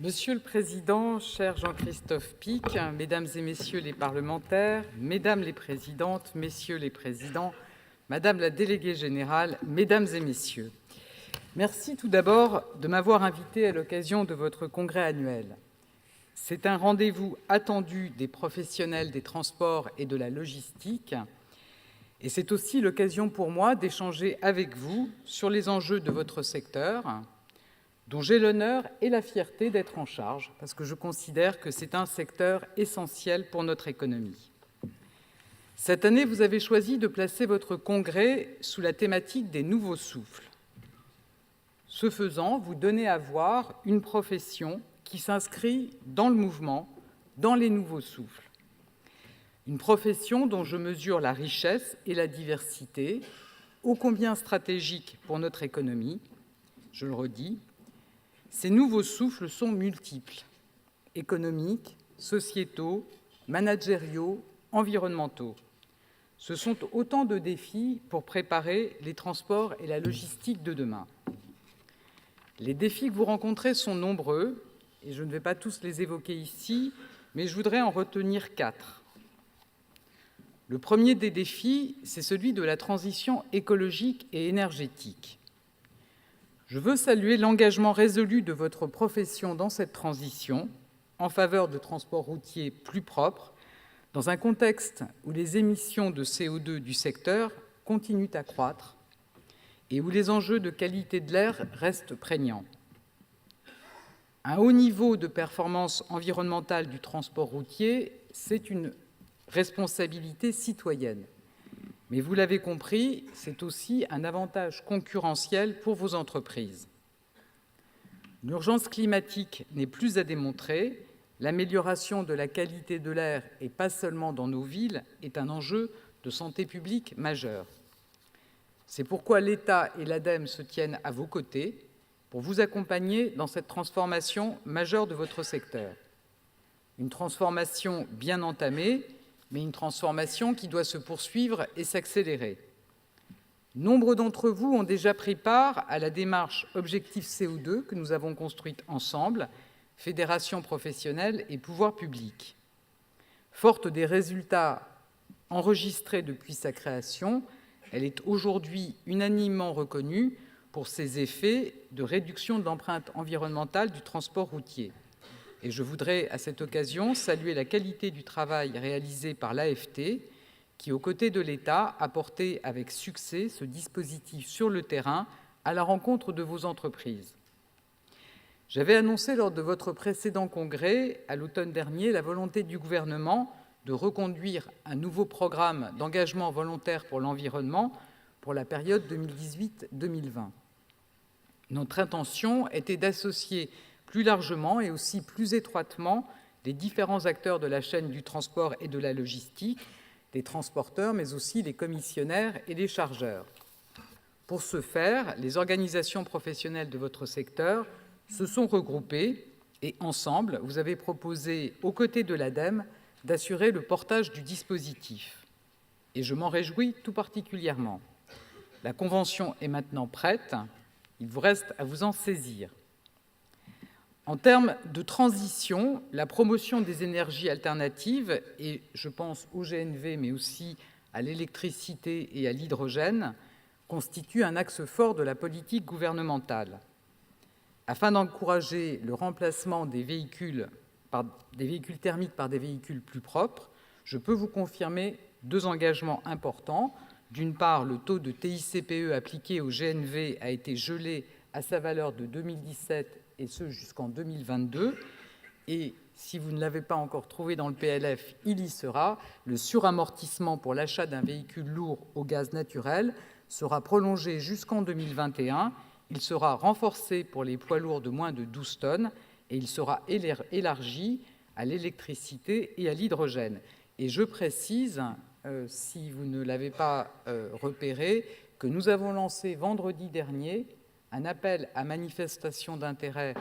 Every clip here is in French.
Monsieur le Président, cher Jean-Christophe Pic, Mesdames et Messieurs les parlementaires, Mesdames les présidentes, Messieurs les présidents, Madame la déléguée générale, Mesdames et Messieurs, merci tout d'abord de m'avoir invité à l'occasion de votre congrès annuel. C'est un rendez-vous attendu des professionnels des transports et de la logistique, et c'est aussi l'occasion pour moi d'échanger avec vous sur les enjeux de votre secteur, dont j'ai l'honneur et la fierté d'être en charge, parce que je considère que c'est un secteur essentiel pour notre économie. Cette année, vous avez choisi de placer votre congrès sous la thématique des nouveaux souffles. Ce faisant, vous donnez à voir une profession qui s'inscrit dans le mouvement, dans les nouveaux souffles. Une profession dont je mesure la richesse et la diversité, ô combien stratégiques pour notre économie. Je le redis, ces nouveaux souffles sont multiples, économiques, sociétaux, managériaux, environnementaux. Ce sont autant de défis pour préparer les transports et la logistique de demain. Les défis que vous rencontrez sont nombreux, et je ne vais pas tous les évoquer ici, mais je voudrais en retenir 4. Le premier des défis, c'est celui de la transition écologique et énergétique. Je veux saluer l'engagement résolu de votre profession dans cette transition en faveur de transports routiers plus propres, dans un contexte où les émissions de CO2 du secteur continuent à croître et où les enjeux de qualité de l'air restent prégnants. Un haut niveau de performance environnementale du transport routier, c'est une responsabilité citoyenne. Mais vous l'avez compris, c'est aussi un avantage concurrentiel pour vos entreprises. L'urgence climatique n'est plus à démontrer. L'amélioration de la qualité de l'air, et pas seulement dans nos villes, est un enjeu de santé publique majeur. C'est pourquoi l'État et l'ADEME se tiennent à vos côtés pour vous accompagner dans cette transformation majeure de votre secteur. Une transformation bien entamée, mais une transformation qui doit se poursuivre et s'accélérer. Nombre d'entre vous ont déjà pris part à la démarche Objectif CO2 que nous avons construite ensemble, fédérations professionnelles et pouvoirs publics. Forte des résultats enregistrés depuis sa création, elle est aujourd'hui unanimement reconnue pour ses effets de réduction de l'empreinte environnementale du transport routier. Et je voudrais, à cette occasion, saluer la qualité du travail réalisé par l'AFT, qui, aux côtés de l'État, a porté avec succès ce dispositif sur le terrain à la rencontre de vos entreprises. J'avais annoncé lors de votre précédent congrès, à l'automne dernier, la volonté du gouvernement de reconduire un nouveau programme d'engagement volontaire pour l'environnement pour la période 2018-2020. Notre intention était d'associer plus largement et aussi plus étroitement les différents acteurs de la chaîne du transport et de la logistique, les transporteurs, mais aussi les commissionnaires et les chargeurs. Pour ce faire, les organisations professionnelles de votre secteur se sont regroupées et, ensemble, vous avez proposé, aux côtés de l'ADEME, d'assurer le portage du dispositif. Et je m'en réjouis tout particulièrement. La convention est maintenant prête, il vous reste à vous en saisir. En termes de transition, la promotion des énergies alternatives, et je pense au GNV, mais aussi à l'électricité et à l'hydrogène, constitue un axe fort de la politique gouvernementale. Afin d'encourager le remplacement des véhicules thermiques par des véhicules plus propres, je peux vous confirmer 2 engagements importants. D'une part, le taux de TICPE appliqué au GNV a été gelé à sa valeur de 2017, et ce jusqu'en 2022. Et si vous ne l'avez pas encore trouvé dans le PLF, il y sera. Le suramortissement pour l'achat d'un véhicule lourd au gaz naturel sera prolongé jusqu'en 2021. Il sera renforcé pour les poids lourds de moins de 12 tonnes et il sera élargi à l'électricité et à l'hydrogène. Et je précise, si vous ne l'avez pas repéré, que nous avons lancé vendredi dernier un appel à manifestation d'intérêt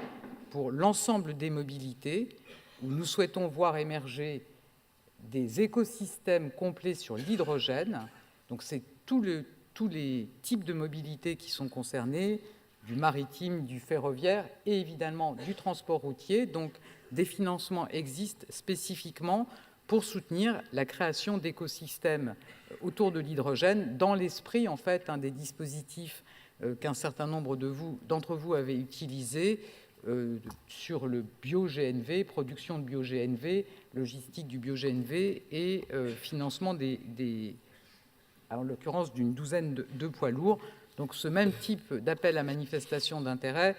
pour l'ensemble des mobilités, où nous souhaitons voir émerger des écosystèmes complets sur l'hydrogène. Donc c'est tous les types de mobilité qui sont concernés, du maritime, du ferroviaire et évidemment du transport routier. Donc, des financements existent spécifiquement pour soutenir la création d'écosystèmes autour de l'hydrogène, dans l'esprit, en fait, des dispositifs qu'un certain nombre d'entre vous avaient utilisés sur le bio-GNV, production de bio-GNV, logistique du bio-GNV et financement en l'occurrence d'une douzaine de poids lourds. Donc ce même type d'appel à manifestation d'intérêt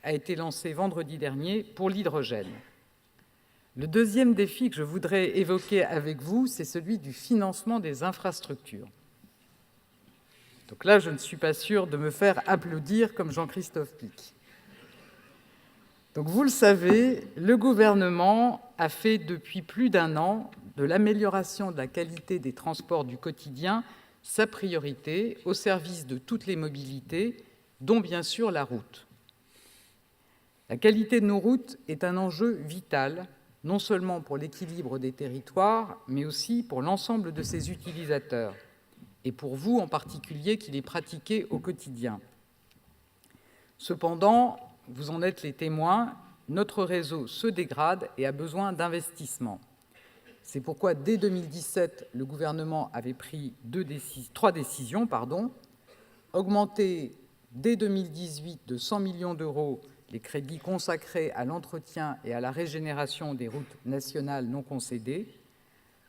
a été lancé vendredi dernier pour l'hydrogène. Le deuxième défi que je voudrais évoquer avec vous, c'est celui du financement des infrastructures. Donc là, je ne suis pas sûre de me faire applaudir comme Jean-Christophe Pic. Donc vous le savez, le gouvernement a fait depuis plus d'1 an de l'amélioration de la qualité des transports du quotidien sa priorité au service de toutes les mobilités, dont bien sûr la route. La qualité de nos routes est un enjeu vital, non seulement pour l'équilibre des territoires, mais aussi pour l'ensemble de ses utilisateurs, et pour vous en particulier qui les pratiquez au quotidien. Cependant, vous en êtes les témoins, notre réseau se dégrade et a besoin d'investissements. C'est pourquoi, dès 2017, le gouvernement avait pris 3 décisions. Augmenter dès 2018 de 100 millions d'euros les crédits consacrés à l'entretien et à la régénération des routes nationales non concédées,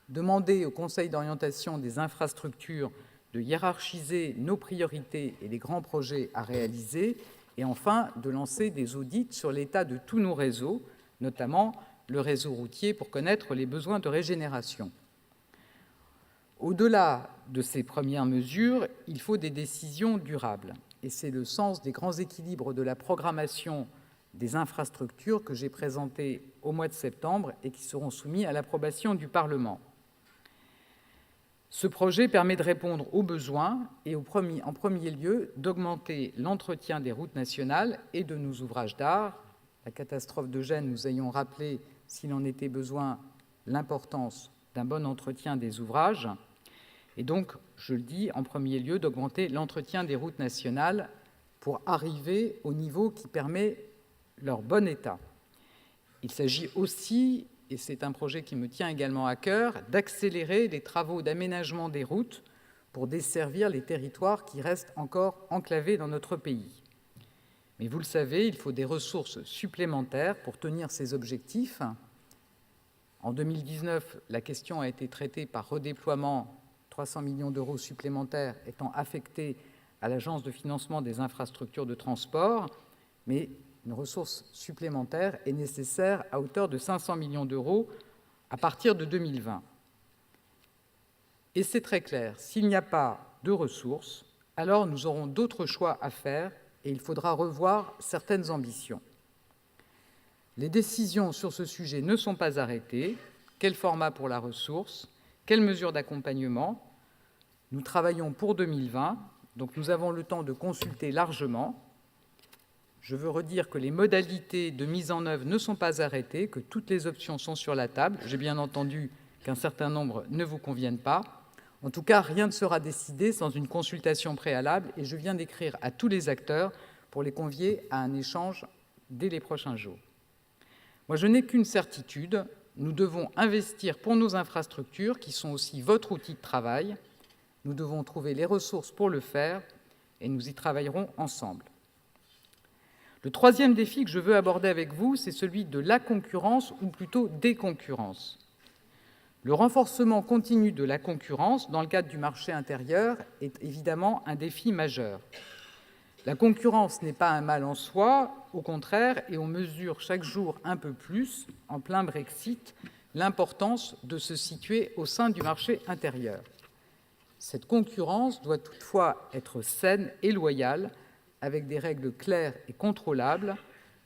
demander au Conseil d'orientation des infrastructures de hiérarchiser nos priorités et les grands projets à réaliser, et enfin de lancer des audits sur l'état de tous nos réseaux, notamment le réseau routier, pour connaître les besoins de régénération. Au-delà de ces premières mesures, il faut des décisions durables. Et c'est le sens des grands équilibres de la programmation des infrastructures que j'ai présentés au mois de septembre et qui seront soumis à l'approbation du Parlement. Ce projet permet de répondre aux besoins et, en premier lieu, d'augmenter l'entretien des routes nationales et de nos ouvrages d'art. La catastrophe de Gênes nous ayant rappelé, s'il en était besoin, l'importance d'un bon entretien des ouvrages. Et donc, je le dis, en premier lieu, d'augmenter l'entretien des routes nationales pour arriver au niveau qui permet leur bon état. Il s'agit aussi, et c'est un projet qui me tient également à cœur, d'accélérer les travaux d'aménagement des routes pour desservir les territoires qui restent encore enclavés dans notre pays. Mais vous le savez, il faut des ressources supplémentaires pour tenir ces objectifs. En 2019, la question a été traitée par redéploiement, 300 millions d'euros supplémentaires étant affectés à l'Agence de financement des infrastructures de transport, mais une ressource supplémentaire est nécessaire à hauteur de 500 millions d'euros à partir de 2020. Et c'est très clair, s'il n'y a pas de ressources, alors nous aurons d'autres choix à faire et il faudra revoir certaines ambitions. Les décisions sur ce sujet ne sont pas arrêtées. Quel format pour la ressource? Quelles mesures d'accompagnement? Nous travaillons pour 2020, donc nous avons le temps de consulter largement. Je veux redire que les modalités de mise en œuvre ne sont pas arrêtées, que toutes les options sont sur la table. J'ai bien entendu qu'un certain nombre ne vous conviennent pas. En tout cas, rien ne sera décidé sans une consultation préalable et je viens d'écrire à tous les acteurs pour les convier à un échange dès les prochains jours. Moi, je n'ai qu'une certitude, nous devons investir pour nos infrastructures qui sont aussi votre outil de travail. Nous devons trouver les ressources pour le faire et nous y travaillerons ensemble. Le troisième défi que je veux aborder avec vous, c'est celui de la concurrence, ou plutôt des concurrences. Le renforcement continu de la concurrence dans le cadre du marché intérieur est évidemment un défi majeur. La concurrence n'est pas un mal en soi, au contraire, et on mesure chaque jour un peu plus, en plein Brexit, l'importance de se situer au sein du marché intérieur. Cette concurrence doit toutefois être saine et loyale, avec des règles claires et contrôlables,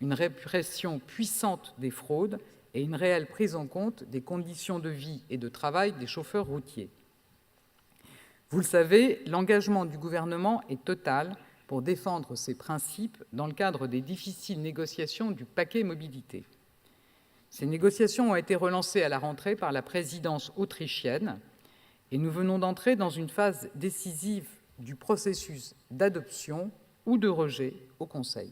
une répression puissante des fraudes et une réelle prise en compte des conditions de vie et de travail des chauffeurs routiers. Vous le savez, l'engagement du gouvernement est total pour défendre ces principes dans le cadre des difficiles négociations du paquet mobilité. Ces négociations ont été relancées à la rentrée par la présidence autrichienne et nous venons d'entrer dans une phase décisive du processus d'adoption ou de rejet au Conseil.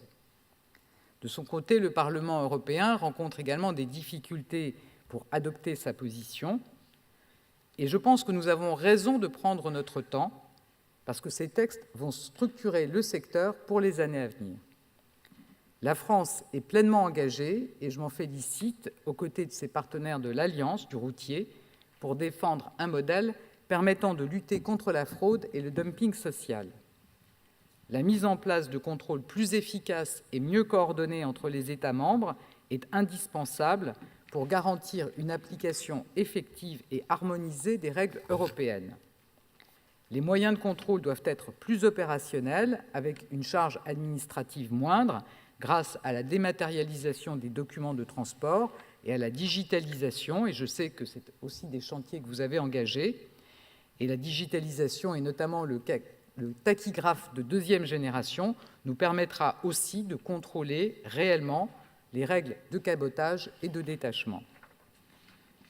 De son côté, le Parlement européen rencontre également des difficultés pour adopter sa position. Et je pense que nous avons raison de prendre notre temps, parce que ces textes vont structurer le secteur pour les années à venir. La France est pleinement engagée, et je m'en félicite, aux côtés de ses partenaires de l'Alliance du routier, pour défendre un modèle permettant de lutter contre la fraude et le dumping social. La mise en place de contrôles plus efficaces et mieux coordonnés entre les États membres est indispensable pour garantir une application effective et harmonisée des règles européennes. Les moyens de contrôle doivent être plus opérationnels, avec une charge administrative moindre, grâce à la dématérialisation des documents de transport et à la digitalisation, et je sais que c'est aussi des chantiers que vous avez engagés. Et la digitalisation, et notamment le tachygraphe de deuxième génération, nous permettra aussi de contrôler réellement les règles de cabotage et de détachement.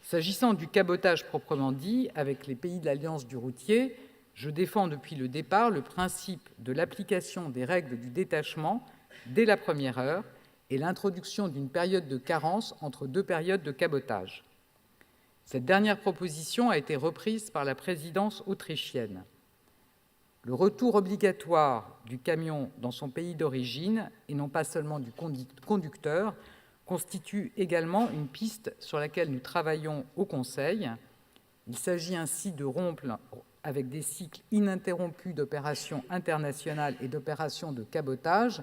S'agissant du cabotage proprement dit, avec les pays de l'Alliance du routier, je défends depuis le départ le principe de l'application des règles du détachement dès la première heure et l'introduction d'une période de carence entre deux périodes de cabotage. Cette dernière proposition a été reprise par la présidence autrichienne. Le retour obligatoire du camion dans son pays d'origine, et non pas seulement du conducteur, constitue également une piste sur laquelle nous travaillons au Conseil. Il s'agit ainsi de rompre avec des cycles ininterrompus d'opérations internationales et d'opérations de cabotage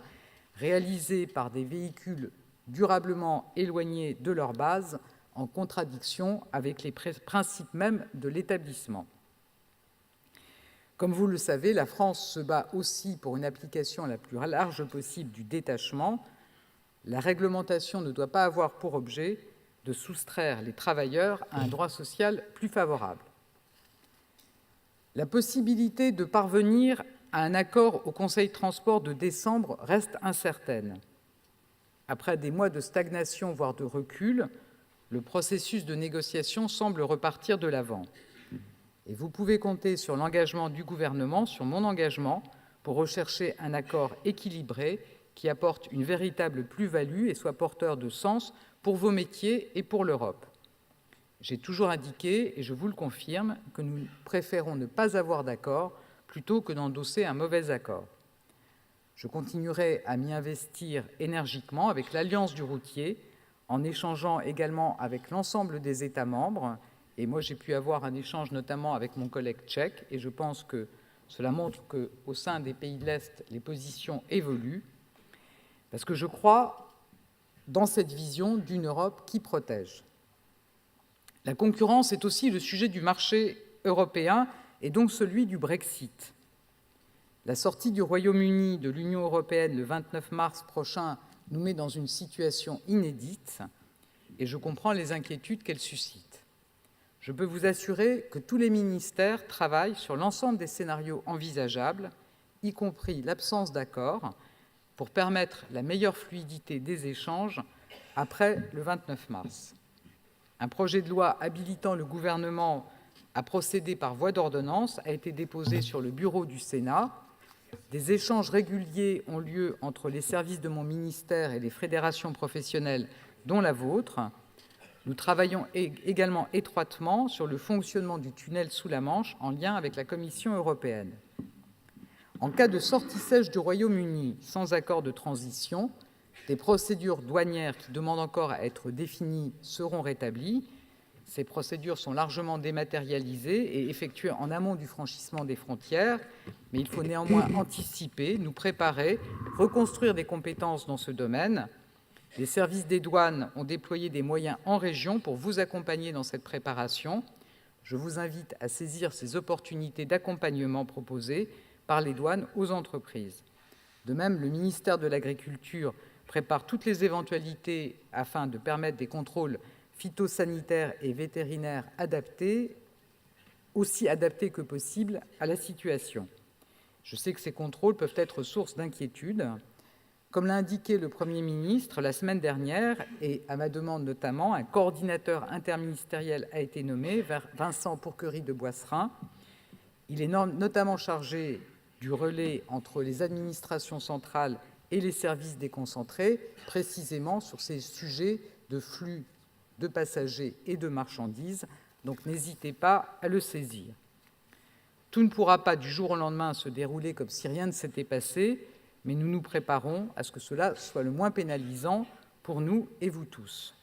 réalisées par des véhicules durablement éloignés de leur base, en contradiction avec les principes mêmes de l'établissement. Comme vous le savez, la France se bat aussi pour une application la plus large possible du détachement. La réglementation ne doit pas avoir pour objet de soustraire les travailleurs à un droit social plus favorable. La possibilité de parvenir à un accord au Conseil Transport de décembre reste incertaine. Après des mois de stagnation, voire de recul, le processus de négociation semble repartir de l'avant. Et vous pouvez compter sur l'engagement du gouvernement, sur mon engagement, pour rechercher un accord équilibré qui apporte une véritable plus-value et soit porteur de sens pour vos métiers et pour l'Europe. J'ai toujours indiqué, et je vous le confirme, que nous préférons ne pas avoir d'accord plutôt que d'endosser un mauvais accord. Je continuerai à m'y investir énergiquement avec l'Alliance du routier, en échangeant également avec l'ensemble des États membres. Et moi, j'ai pu avoir un échange notamment avec mon collègue tchèque, et je pense que cela montre qu'au sein des pays de l'Est, les positions évoluent, parce que je crois dans cette vision d'une Europe qui protège. La concurrence est aussi le sujet du marché européen, et donc celui du Brexit. La sortie du Royaume-Uni de l'Union européenne le 29 mars prochain nous met dans une situation inédite, et je comprends les inquiétudes qu'elle suscite. Je peux vous assurer que tous les ministères travaillent sur l'ensemble des scénarios envisageables, y compris l'absence d'accord, pour permettre la meilleure fluidité des échanges après le 29 mars. Un projet de loi habilitant le gouvernement à procéder par voie d'ordonnance a été déposé sur le bureau du Sénat. Des échanges réguliers ont lieu entre les services de mon ministère et les fédérations professionnelles, dont la vôtre. Nous travaillons également étroitement sur le fonctionnement du tunnel sous la Manche, en lien avec la Commission européenne. En cas de sortie sèche du Royaume-Uni sans accord de transition, des procédures douanières qui demandent encore à être définies seront rétablies. Ces procédures sont largement dématérialisées et effectuées en amont du franchissement des frontières, mais il faut néanmoins anticiper, nous préparer, reconstruire des compétences dans ce domaine. Les services des douanes ont déployé des moyens en région pour vous accompagner dans cette préparation. Je vous invite à saisir ces opportunités d'accompagnement proposées par les douanes aux entreprises. De même, le ministère de l'Agriculture prépare toutes les éventualités afin de permettre des contrôles phytosanitaires et vétérinaires adaptés, aussi adaptés que possible à la situation. Je sais que ces contrôles peuvent être source d'inquiétude. Comme l'a indiqué le Premier ministre la semaine dernière, et à ma demande notamment, un coordinateur interministériel a été nommé, Vincent Pourquerie de Boisserin. Il est notamment chargé du relais entre les administrations centrales et les services déconcentrés, précisément sur ces sujets de flux de passagers et de marchandises. Donc n'hésitez pas à le saisir. Tout ne pourra pas du jour au lendemain se dérouler comme si rien ne s'était passé, mais nous nous préparons à ce que cela soit le moins pénalisant pour nous et vous tous.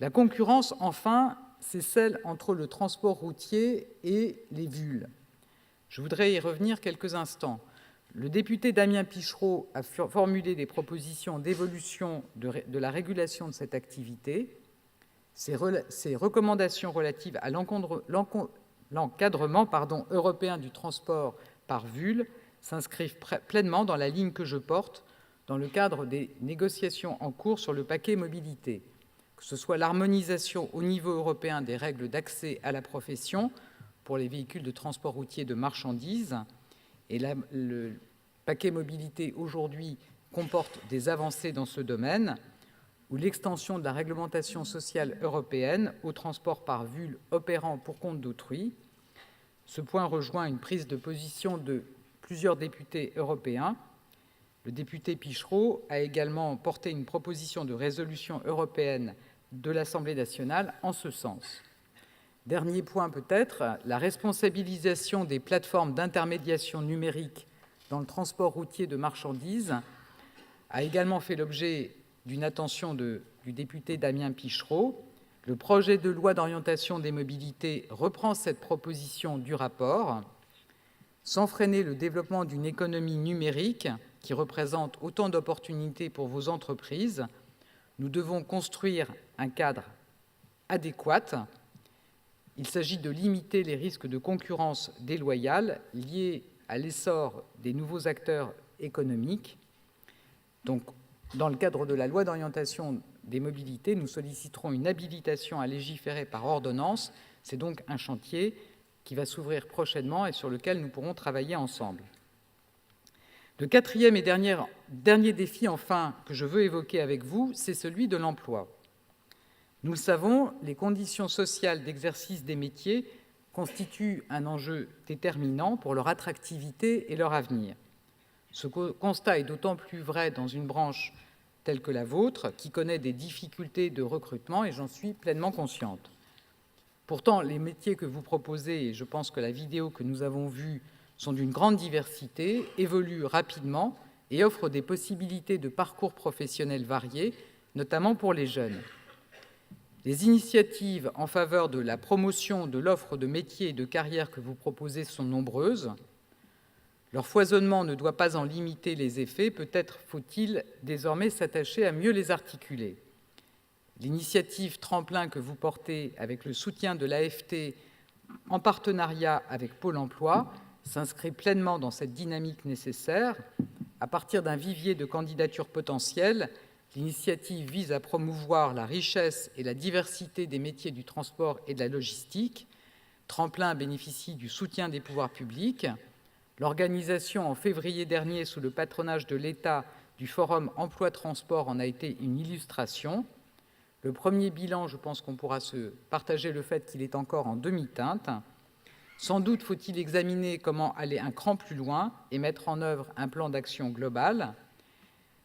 La concurrence, enfin, c'est celle entre le transport routier et les VUL. Je voudrais y revenir quelques instants. Le député Damien Pichereau a formulé des propositions d'évolution de la régulation de cette activité. Ces recommandations relatives à l'encadrement européen du transport par VUL s'inscrivent pleinement dans la ligne que je porte dans le cadre des négociations en cours sur le paquet mobilité, que ce soit l'harmonisation au niveau européen des règles d'accès à la profession pour les véhicules de transport routier de marchandises, et le paquet mobilité aujourd'hui comporte des avancées dans ce domaine, ou l'extension de la réglementation sociale européenne au transport par VUL opérant pour compte d'autrui. Ce point rejoint une prise de position de plusieurs députés européens. Le député Pichereau a également porté une proposition de résolution européenne de l'Assemblée nationale en ce sens. Dernier point peut-être, la responsabilisation des plateformes d'intermédiation numérique dans le transport routier de marchandises a également fait l'objet d'une attention du député Damien Pichereau. Le projet de loi d'orientation des mobilités reprend cette proposition du rapport. Sans freiner le développement d'une économie numérique qui représente autant d'opportunités pour vos entreprises, nous devons construire un cadre adéquat. Il s'agit de limiter les risques de concurrence déloyale liés à l'essor des nouveaux acteurs économiques. Donc, dans le cadre de la loi d'orientation des mobilités, nous solliciterons une habilitation à légiférer par ordonnance. C'est donc un chantier qui va s'ouvrir prochainement et sur lequel nous pourrons travailler ensemble. Le quatrième et dernier défi, enfin, que je veux évoquer avec vous, c'est celui de l'emploi. Nous le savons, les conditions sociales d'exercice des métiers constituent un enjeu déterminant pour leur attractivité et leur avenir. Ce constat est d'autant plus vrai dans une branche telle que la vôtre, qui connaît des difficultés de recrutement, et j'en suis pleinement consciente. Pourtant, les métiers que vous proposez, et je pense que la vidéo que nous avons vue, sont d'une grande diversité, évoluent rapidement et offrent des possibilités de parcours professionnels variés, notamment pour les jeunes. Les initiatives en faveur de la promotion de l'offre de métiers et de carrières que vous proposez sont nombreuses. Leur foisonnement ne doit pas en limiter les effets, peut-être faut-il désormais s'attacher à mieux les articuler. L'initiative Tremplin que vous portez avec le soutien de l'AFT en partenariat avec Pôle emploi s'inscrit pleinement dans cette dynamique nécessaire. À partir d'un vivier de candidatures potentielles, l'initiative vise à promouvoir la richesse et la diversité des métiers du transport et de la logistique. Tremplin bénéficie du soutien des pouvoirs publics. L'organisation en février dernier, sous le patronage de l'État, du Forum Emploi-Transport en a été une illustration. Le premier bilan, je pense qu'on pourra se partager le fait qu'il est encore en demi-teinte. Sans doute faut-il examiner comment aller un cran plus loin et mettre en œuvre un plan d'action global.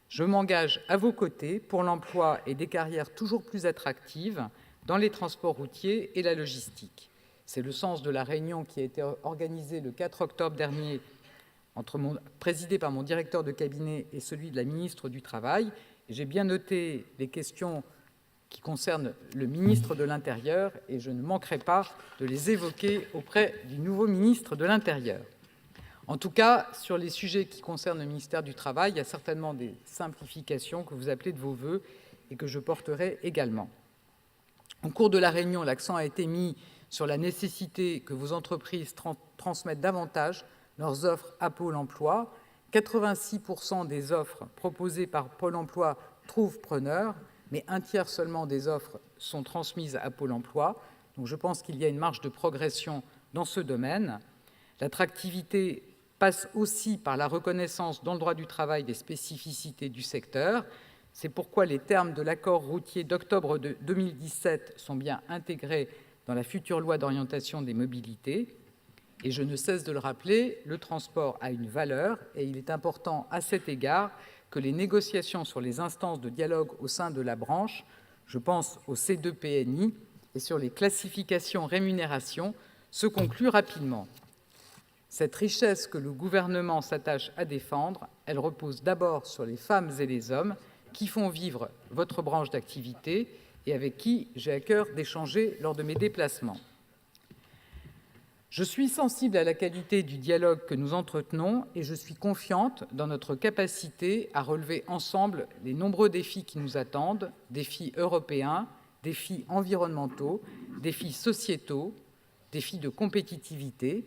Je m'engage à vos côtés pour l'emploi et des carrières toujours plus attractives dans les transports routiers et la logistique. C'est le sens de la réunion qui a été organisée le 4 octobre dernier, présidée par mon directeur de cabinet et celui de la ministre du Travail. J'ai bien noté les questions qui concernent le ministre de l'Intérieur et je ne manquerai pas de les évoquer auprès du nouveau ministre de l'Intérieur. En tout cas, sur les sujets qui concernent le ministère du Travail, il y a certainement des simplifications que vous appelez de vos vœux et que je porterai également. Au cours de la réunion, l'accent a été mis sur la nécessité que vos entreprises transmettent davantage leurs offres à Pôle emploi. 86% des offres proposées par Pôle emploi trouvent preneur, mais un tiers seulement des offres sont transmises à Pôle emploi. Donc je pense qu'il y a une marge de progression dans ce domaine. L'attractivité passe aussi par la reconnaissance dans le droit du travail des spécificités du secteur. C'est pourquoi les termes de l'accord routier d'octobre 2017 sont bien intégrés dans la future loi d'orientation des mobilités. Et je ne cesse de le rappeler, le transport a une valeur et il est important à cet égard que les négociations sur les instances de dialogue au sein de la branche, je pense au C2PNI, et sur les classifications rémunération, se concluent rapidement. Cette richesse que le Gouvernement s'attache à défendre, elle repose d'abord sur les femmes et les hommes qui font vivre votre branche d'activité et avec qui j'ai à coeur d'échanger lors de mes déplacements. Je suis sensible à la qualité du dialogue que nous entretenons et je suis confiante dans notre capacité à relever ensemble les nombreux défis qui nous attendent, défis européens, défis environnementaux, défis sociétaux, défis de compétitivité.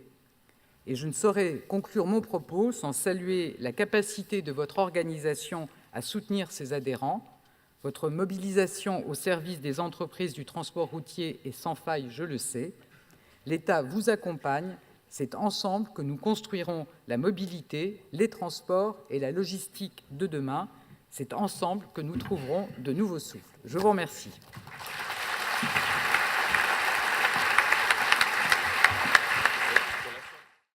Et je ne saurais conclure mon propos sans saluer la capacité de votre organisation à soutenir ses adhérents. Votre mobilisation au service des entreprises du transport routier est sans faille, je le sais. L'État vous accompagne. C'est ensemble que nous construirons la mobilité, les transports et la logistique de demain. C'est ensemble que nous trouverons de nouveaux souffles. Je vous remercie.